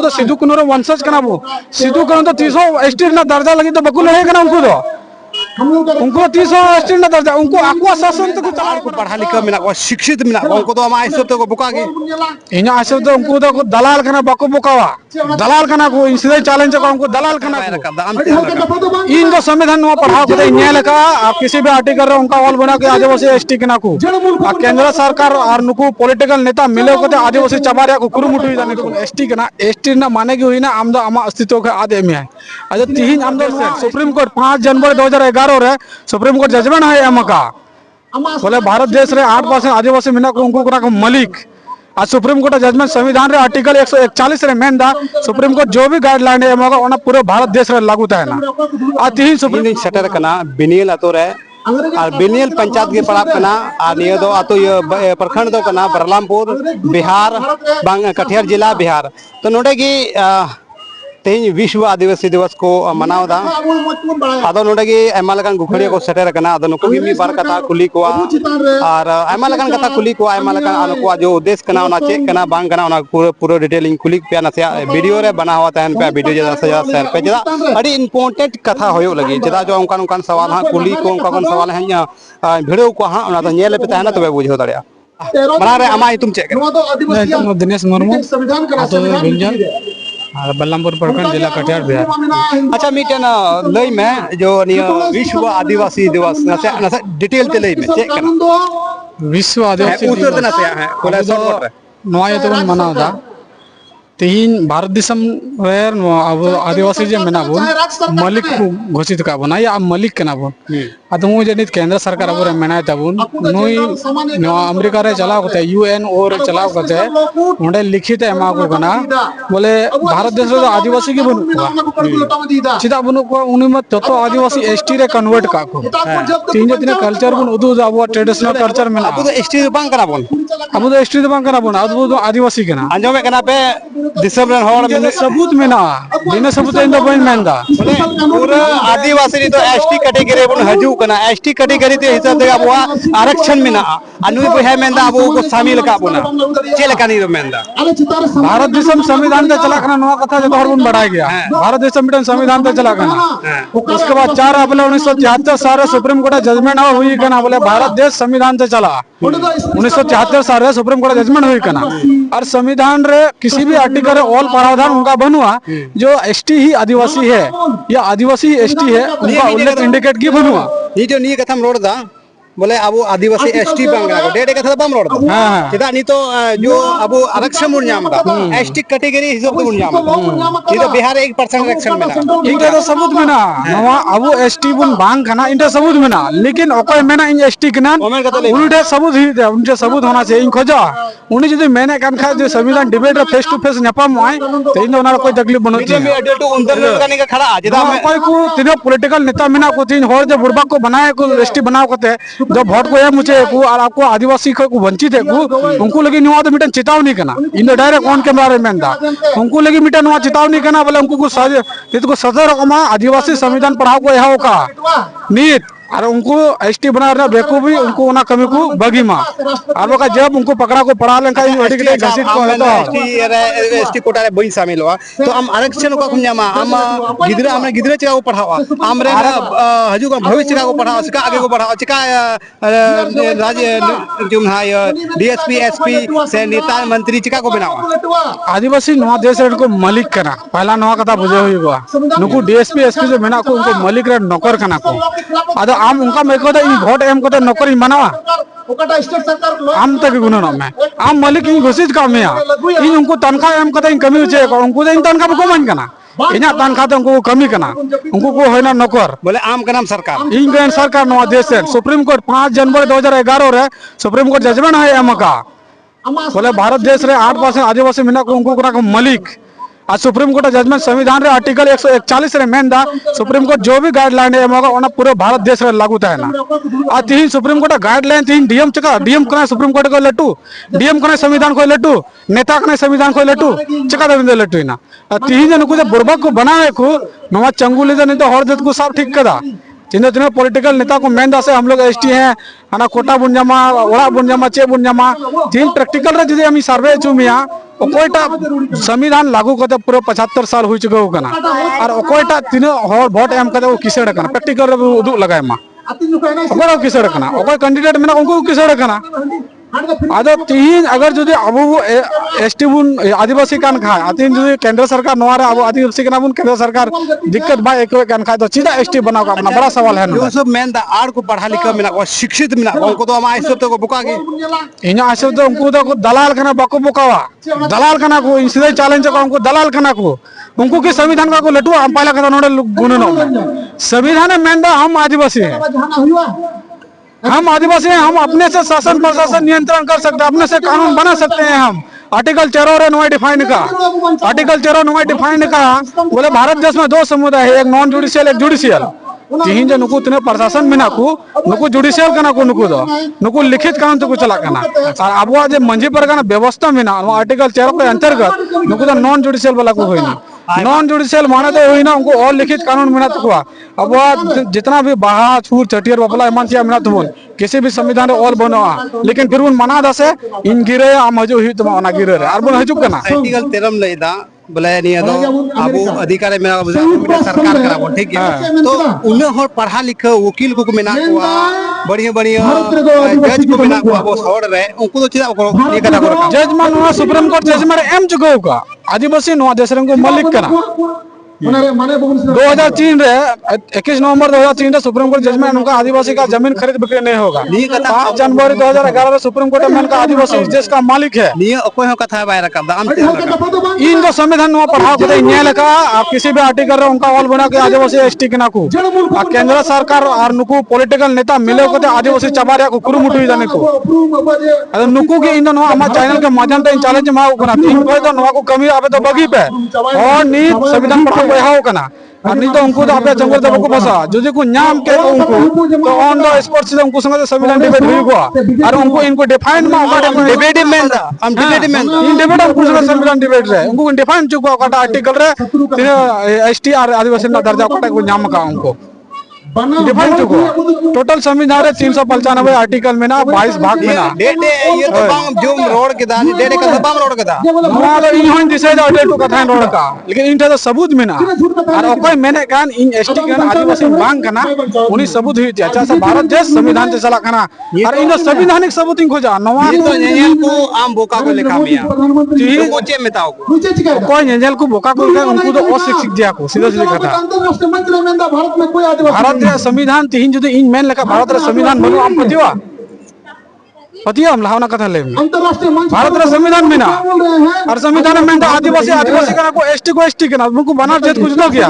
तो सिद्धू कुनूर वंशज कना बो सिद्धू कुनूर तो 300 एसटी ना दर्जा लगी तो बकुल है कना उनको 300 एसटी ना दर्जा उनको आको शासन तो पढ़ा लिखा मेना को शिक्षित मेना को उनको तो हम आइसो तो बुका गे इना आइसो तो उनको तो दलाल कना बको बुकावा दलाल कना को इंसिडे चैलेंज को उनको दलाल कना इन तो संविधान नो पढ़ाओ को न्याय लगा आप किसी भी आर्टिकल रे उनका ऑल बना के आदिवासी एसटी कना को केंद्र सरकार और नुकु पॉलिटिकल नेता मिले को आदिवासी चबारिया को कुरुमुटु जाने को एसटी कना एसटी ना माने की हुईना आम दो आमा अस्तित्व के आदे में है आज तीन आम दो सुप्रीम कोर्ट 5 जनवरी 2011 रे सुप्रीम कोर्ट जजमेंट है एमका बोले भारत देश रे 8% आदिवासी मिना को उनको को मलिक आज सुप्रीम कोर्ट जजमेंट संविधान रे आर्टिकल 141 रे मेन दा सुप्रीम कोर्ट जो भी गाइडलाइन है एमका ओना पूरे भारत देश रे लागू ताना आ तीन सुप्रीम सेटर कना बिनियल अतो रे और बिनियल पंचायत के पड़ा कना और नियो दो अतो ये प्रखंड दो कना बरलामपुर बिहार बांग कटिहार जिला बिहार तो नोडे की तेज विश्व आदिवासी दिवस को मनावदा आदो नोडे की एमा लगन गुखड़िया को सेटर कना आदो नुको मी बार कथा कुली को और एमा लगन कथा कुली को एमा लगन आलो को जो उद्देश्य कना ओना चेक कना बांग कना ओना पूरा डिटेलिंग कुली पे नसे वीडियो रे बना हुआ तहन पे वीडियो जदा से जदा शेयर पे जदा अड़ी इंपोर्टेंट कथा होयो लगी जदा जो उनका उनका सवाल हां कुली को उनका कौन सवाल है वीडियो को हां ओना तो नेले पे तहन तो बुझो दड़िया बना रे अमाई तुम चेक दिनेश मुर्मू तो बल्लमपुर प्रखंड जिला कटिहार बिहार अच्छा मीटन लई में जो विश्व आदिवासी दिवस नसे डिटेल ते लई में चेक करना विश्व आदिवासी उतर नसे है कोला शॉर्ट नोआ ये तो मनाव दा तीन भारत दिसम रेर अब आदिवासी जे मेना बोन मलिक को घोषित का बना या मलिक कना बोन अतमु जनित केंद्र सरकार अब मेना ताबुन नुई अमेरिका रे चलाव कते यूएन और चलाव कते ओंडे लिखित एमा को कना बोले भारत देश रे आदिवासी के बनु चिदा बनु को उनी मत तो आदिवासी एसटी रे कन्वर्ट का को तीन जो तीन कल्चर बन उदु जाबो ट्रेडिशनल कल्चर मेना अब तो एसटी बांग कना बोन अब तो एसटी बांग कना बोन अब तो आदिवासी कना अंजो में कना पे दिसम रे होड़ में सबूत मेना बिना सबूत इन दो पॉइंट मेंदा पूरा आदिवासी तो एसटी कैटेगरी बन हजू कना एसटी कैटेगरी ते हिसाब से अब आरक्षण मेना अनुई को है मेंदा अब को शामिल का बोना चेल कानी रो मेंदा भारत देशम संविधान ते चला कना नवा कथा जो हर बढ़ाया गया भारत देशम संविधान ते चला कना उसके बाद 4 अप्रैल 1973 सारे सुप्रीम कोर्ट जजमेंट हुई कना बोले भारत देश संविधान ते चला 1973 सारे सुप्रीम कोर्ट जजमेंट हुई कना और संविधान रे किसी भी आर्टिकल ऑल प्रावधान उनका बनुआ जो एसटी ही आदिवासी है या आदिवासी एसटी है उनका उल्लेख इंडिकेट की बनुआ ये जो नी कथम रोड दा बोले अब आदिवासी एसटी बांगला को डेडे कथा बम रोड दा हां चिदा नी तो जो अब आरक्षण मुन नाम दा एसटी कैटेगरी हिसाब तो मुन नाम दा ये तो बिहार 1% आरक्षण में ना इनका तो सबूत में ना नवा अब एसटी बुन बांग खाना इनका सबूत में ना लेकिन ओकोय मेना इन एसटी कना उनके सबूत ही दे उनके सबूत होना चाहिए इन खोजा उनी जदि मेने कान खा जो संविधान डिबेट रे फेस टू फेस नपाम आए तो इन ओना कोई तकलीफ बनो मीडिया में एडल टू अंदर कानी का खड़ा जिदा में कोई को तीनों पॉलिटिकल नेता मिना को तीन होर जो बुड़बा को बनाए को एसटी बनाओ कते जो वोट को है मुझे को और आपको आदिवासी को वंचित है को उनको लगी निवा तो मिटन चेतावनी करना इन डायरेक्ट ऑन कैमरा रे मेंदा उनको लगी मिटन वा चेतावनी करना बोले उनको को सदर कमा आदिवासी संविधान पढ़ाओ को यहां का नीत और उनको एसटी बना रहा बेकू भी उनको उना कमी को बगी मा और वो का जब उनको पकड़ा को पढ़ा लेंका इन वेटी के घसीट को है तो एसटी कोटा रे बई शामिल हुआ तो हम आरक्षण को कुन्यामा हम गिदरा चिका को पढ़ावा हमरे हजू का भविष्य का को पढ़ावा चिका आगे को पढ़ावा चिका राज्य तुम हाय डीएसपी एसपी से नेता मंत्री चिका को बनावा आदिवासी नवा देश रे को मालिक कना पहला नवा कथा बुझे हुई बा नुकु डीएसपी एसपी जो मेना को उनको मालिक रे नौकर कना को आदो आम उनका मैं को इन वोट एम को नौकरी मनावा आम तक गुनो ना मैं आम मालिक इन घोषित का मैं इन उनको तनखा एम को इन कमी होचे उनको इन तनखा को मन कना इना तनखा तो उनको कमी कना उनको को होना नौकर बोले आम का नाम सरकार इन गन सरकार नवा देश है सुप्रीम कोर्ट 5 जनवरी 2011 रे सुप्रीम कोर्ट जजमेंट है एम का बोले भारत देश रे 8% आदिवासी मिना को उनको को मलिक आज सुप्रीम कोर्ट जजमेंट संविधान रे आर्टिकल 141 रे मेन दा सुप्रीम कोर्ट जो भी गाइडलाइन है एमगा ओना पूरे भारत देश रे लागू ताना आ तीन सुप्रीम कोर्ट गाइडलाइन तीन डीएम चका डीएम कना सुप्रीम कोर्ट को लट्टू डीएम कना संविधान को लट्टू नेता कना संविधान को लट्टू चका दे लट्टू ना तीन जन को बुरबक को बनाए को नवा चंगुले जन तो हर जत को सब ठीक कदा तीन तीन पॉलिटिकल नेता को मेन दासे हम लोग एसटी हैं हना कोटा बुनजामा ओड़ा बुनजामा चे बुनजामा तीन प्रैक्टिकल रे जुदी हम सर्वे चुमिया ओकोयटा संविधान लागू करते पूरे 75 साल हो चुके होगा और ओकोयटा तीन हर वोट एम करते वो किसेड़ करना प्रैक्टिकल रे उदुग लगाए मा ओकोय किसेड़ करना ओकोय कैंडिडेट मेना उनको किसेड़ करना आदो तीन अगर जुदी अब एसटी बुन आदिवासी कान खा आतीन जुदी केंद्र सरकार नोरा अब आदिवासी कना बुन केंद्र सरकार दिक्कत बा एक कान खा तो सीधा एसटी बनाओ का अपना बड़ा सवाल है जो सब मेन दा आड़ को पढ़ा लिखा मिला को शिक्षित मिला उनको तो हमारे सब तो बुका के इना आसो तो उनको तो दलाल कना बाको बुकावा दलाल कना को सीधे चैलेंज को उनको दलाल कना को उनको के संविधान का को लटू हम पहला कथा नोडे गुणनो संविधान में मेन दा हम आदिवासी हैं हम आदिवासी हैं हम अपने से शासन प्रशासन नियंत्रण कर सकते हैं अपने से कानून बना सकते हैं हम आर्टिकल 14 और 9 डिफाइन का आर्टिकल 14 और 9 डिफाइन का बोले भारत देश में दो समुदाय है एक नॉन जुडिशियल एक जुडिशियल तीन जो नुकु तने प्रशासन में नाकू नुकु जुडिशियल कना को नुकु दो नुकु लिखित कानून तो चला कना और अब जे मंझी पर कना व्यवस्था में ना आर्टिकल 14 के अंतर्गत नुकु तो नॉन जुडिशियल वाला को होइना नॉन जुडिशियल माने तो हुई ना उनको और लिखित कानून मिला तो अब जितना भी बाहा छूट चटियर बपला ईमान चिया मिला तो किसी भी संविधान रे और बनो लेकिन फिर उन मना दसे इन गिरे आम हजू हुई तुम ना गिरे रे और बन हजू कना आर्टिकल 13 लेदा बोले नहीं दो अब अधिकार मेरा सरकार करा वो ठीक है तो उन्हें और पढ़ा लिखा वकील को मेना हुआ बढ़िया बढ़िया जज को मेना हुआ वो छोड़ रहे उनको तो चीज ये करा करो जज मान सुप्रीम कोर्ट जजमेंट एम चुका होगा आदिवासी नो देश को मलिक कना 2003 रे 21 नवंबर 2003 रे सुप्रीम कोर्ट जजमेंट उनका आदिवासी का जमीन खरीद बिक्री नहीं होगा 5 जनवरी 2011 में सुप्रीम कोर्ट में का आदिवासी इस देश का मालिक है नहीं कोई हो कथा बाहर का दाम इन जो संविधान नो पढ़ाओ को न्याय लगा आप किसी भी आर्टिकल रे उनका ऑल बना के आदिवासी एसटी के नाकू केंद्र सरकार और नुकु पॉलिटिकल नेता मिले को आदिवासी चबारिया को कुरुमुटु जाने को अरे नुकु के इन नो हमारे चैनल के माध्यम से चैलेंज मा को इन को तो नो को कमी आबे तो बगी पे और नी संविधान पढ़ाओ हाउ कना और नहीं तो उनको तो आपे जंगल दबको फसा जो को नाम के उनको तो ऑन द स्पॉट से उनको संग संविधान डिबेट हुई को और उनको इनको डिफाइन मा डिबेट में हम डिबेट में इन डिबेट उनको संविधान डिबेट रे उनको डिफाइन चुका का आर्टिकल रे एसटी और आदिवासी ना दर्जा को नाम का उनको डिफाइन चुका टोटल संविधान रे 395 आर्टिकल में ना 22 भाग में ना डेटे ये तो बांग जो रोड के दा डेटे का बांग रोड के दा मालो इन होइन दिसे दा डेट कथा रोड का लेकिन इन तो सबूत में ना और कोई मैंने कान इन एसटी के आदिवासी बांग कना उनी सबूत हुई थी अच्छा से भारत देश संविधान से चला कना और इन संवैधानिक सबूत इन खोजा नवा तो नेयल को आम बोका को लिखा मिया जी कोचे में ताओ को कोई नेयल को बोका को उनको तो अशिक्षित दिया को सीधा सीधा कथा अंतरराष्ट्रीय मंच में भारत में कोई आदिवासी भारत संविधान तीन जो इन मेन लगा भारत संविधान बनो हम पतिया हम लावना कथा ले अंतरराष्ट्रीय मंच भारत संविधान में ना और संविधान में आदिवासी आदिवासी का को एसटी के ना उनको बना जेत कुछ ना किया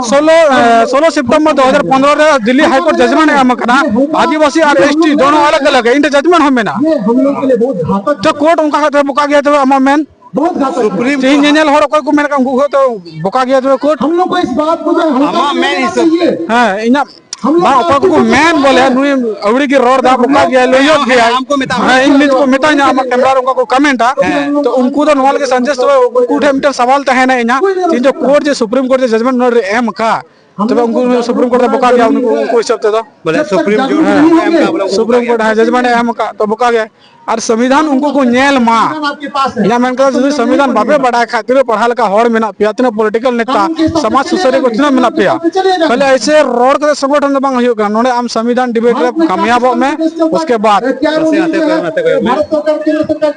16 सितंबर 2015 रे दिल्ली हाई कोर्ट जजमेंट है हम कना आदिवासी और एसटी दोनों अलग अलग है इन जजमेंट हम में ना हम लोग के लिए बहुत घातक तो कोर्ट उनका खाते बुका गया तो हम मेन बहुत घातक सुप्रीम तीन जेनरल हो कोई को मेन का उनको तो बुका गया तो कोर्ट हम लोग को इस बात को हमा मेन इस हां इना बा ओका को मैन बोले नुई अवड़ी की रोड दा बुका गया लोयो गया हमको मिता हां इंग्लिश को मिता ना हम कैमरा उनका को कमेंट तो उनको तो नॉल के संजय तो कूठे मीटर सवाल तो है ना इना तीन जो कोर्ट जो सुप्रीम कोर्ट जो जजमेंट नोट एम का तब उनको सुप्रीम कोर्ट बुका गया उनको इस हफ्ते तो बोले सुप्रीम कोर्ट एम का बोले सुप्रीम कोर्ट है जजमेंट एम का तो बुका गया और संविधान उनको को न्याय मा आपके पास है या मैंने कहा जो संविधान बापे बड़ा खातिर पढ़ा लिखा हॉर में ना पिया इतने पॉलिटिकल नेता समाज सुसरी को इतना मिला पिया पहले ऐसे रोड के संगठन बांग हुई का नोने हम संविधान डिबेट रे कामयाब में उसके बाद भारत सरकार केंद्र सरकार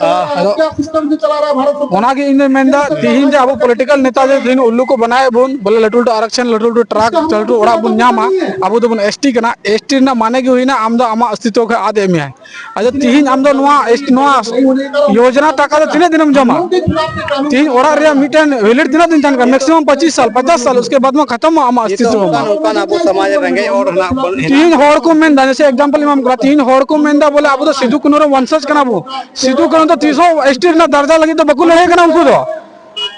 क्या सिस्टम से चला रहा है भारत सरकार ओना के इन मेंदा तीन जे अब पॉलिटिकल नेता जे दिन उल्लू को बनाए बुन बोले लटुल आरक्षण लटुल ट्रक चलटू ओड़ा बुन न्यामा अब तो बुन एसटी कना एसटी ना माने की हुई ना आम दो आमा अस्तित्व के आदे में है अच्छा तीन आम दो नवा योजना टाका तो 3 दिन में जमा तीन ओड़ा रे मीटन वैलिड 3 दिन तक मैक्सिमम 25 साल 50 साल उसके बाद में खत्म हम अस्तित्व में उनका ना वो समाज रंगे और ना तीन होड़ को मेंदा जैसे एग्जांपल में हम करा तीन होड़ को मेंदा बोले अब तो सिद्धू कुनरो वंशज कना वो सिद्धू कुनरो तो 300 एसटी ना दर्जा लगी तो बकुल है कना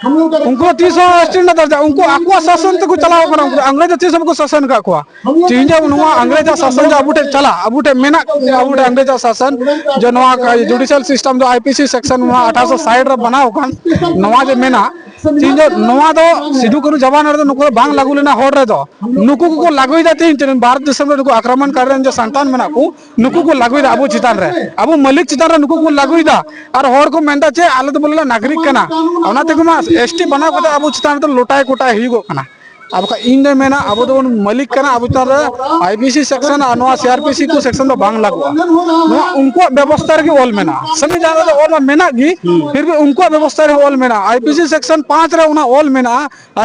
उनको 300 एसटी ना दर्जा उनको आकुआ शासन तो चलाओ करा अंग्रेज 300 को शासन का आकुआ तीन जब नुआ अंग्रेज शासन जो अबुटे चला अबुटे मेना अबुटे अंग्रेज शासन जो नुआ जुडिशियल सिस्टम जो आईपीसी सेक्शन 1860 रे बनाओ कन नुआ जे मेना तीन जो नवा दो सिदु कनु जवान रे नुको बांग लागू लेना होड़ रे दो नुको को लागुई दा तीन भारत देशम रे नुको आक्रमण कर रहे जो संतान मेना को नुको को लागुई दा अबो चितान रे अबो मलिक चितान रे नुको को लागुई दा और होड़ को मेंदा चे आले तो बोला नागरिक कना ओना ते को एसटी बना को अबो चितान तो लोटाय कोटाय हिगो कना अब का इन दे मेना अब तो मलिक कना अब तो आईपीसी सेक्शन अनवा सीआरपीसी को सेक्शन तो बांग लागुआ उनको व्यवस्था की ओल मेना समी जाना तो ओल मेना गी फिर भी उनको व्यवस्था रे ओल मेना आईपीसी सेक्शन 5 रे उना ओल मेना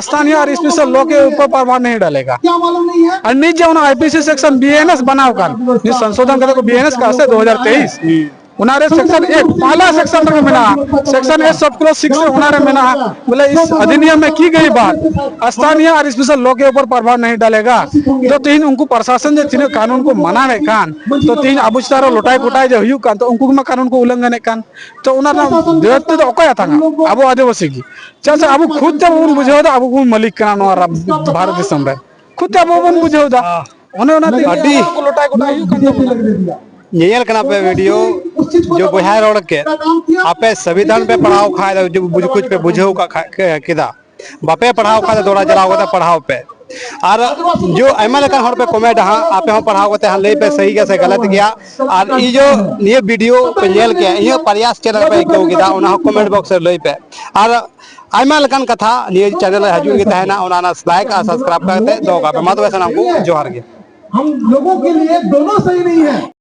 स्थानीय और स्पेशल लॉ के ऊपर प्रभाव नहीं डालेगा क्या मालूम नहीं है और निज जो आईपीसी सेक्शन बीएनएस बनाओ कान ये संशोधन करे को बीएनएस का से 2023 उनारे सेक्शन 1 पहला सेक्शन रे मेना सेक्शन 8 सब क्लोज 6 से उनारे मेना बोले इस अधिनियम में की गई बात स्थानीय और स्पेशल लॉ के ऊपर प्रभाव नहीं डालेगा तो तीन उनको प्रशासन जो तीन कानून को मना है कान तो तीन अबुचारो लोटाई कोटाई जो हुई कान तो उनको में कानून को उल्लंघन है कान तो उनारा देवते तो ओका था अब आदिवासी की चल अब खुद जब उन बुझे तो अब मलिक कानून भारत देश में खुद जब उन बुझे उन्हें लोटाई कोटाई ये पे वीडियो जो बुझाए रोड के आपे संविधान पे पढ़ाओ खाए जो कुछ पे बुझे का किदा बापे पढ़ाओ खाए दौड़ा चलाओ होता पढ़ाओ पे और जो एमा लेकर हर पे कमेंट हाँ आपे हम पढ़ाओ होते हैं ले पे सही कैसे गलत गया और ये जो ये वीडियो पे नेल के ये प्रयास चैनल पे क्यों किदा उना कमेंट बॉक्स ले पे और आयमा लकन कथा ये चैनल हजुर के तहना उना लाइक और सब्सक्राइब करते दोगा पे मत वैसे नाम को जोहार के हम लोगों के लिए दोनों सही नहीं है।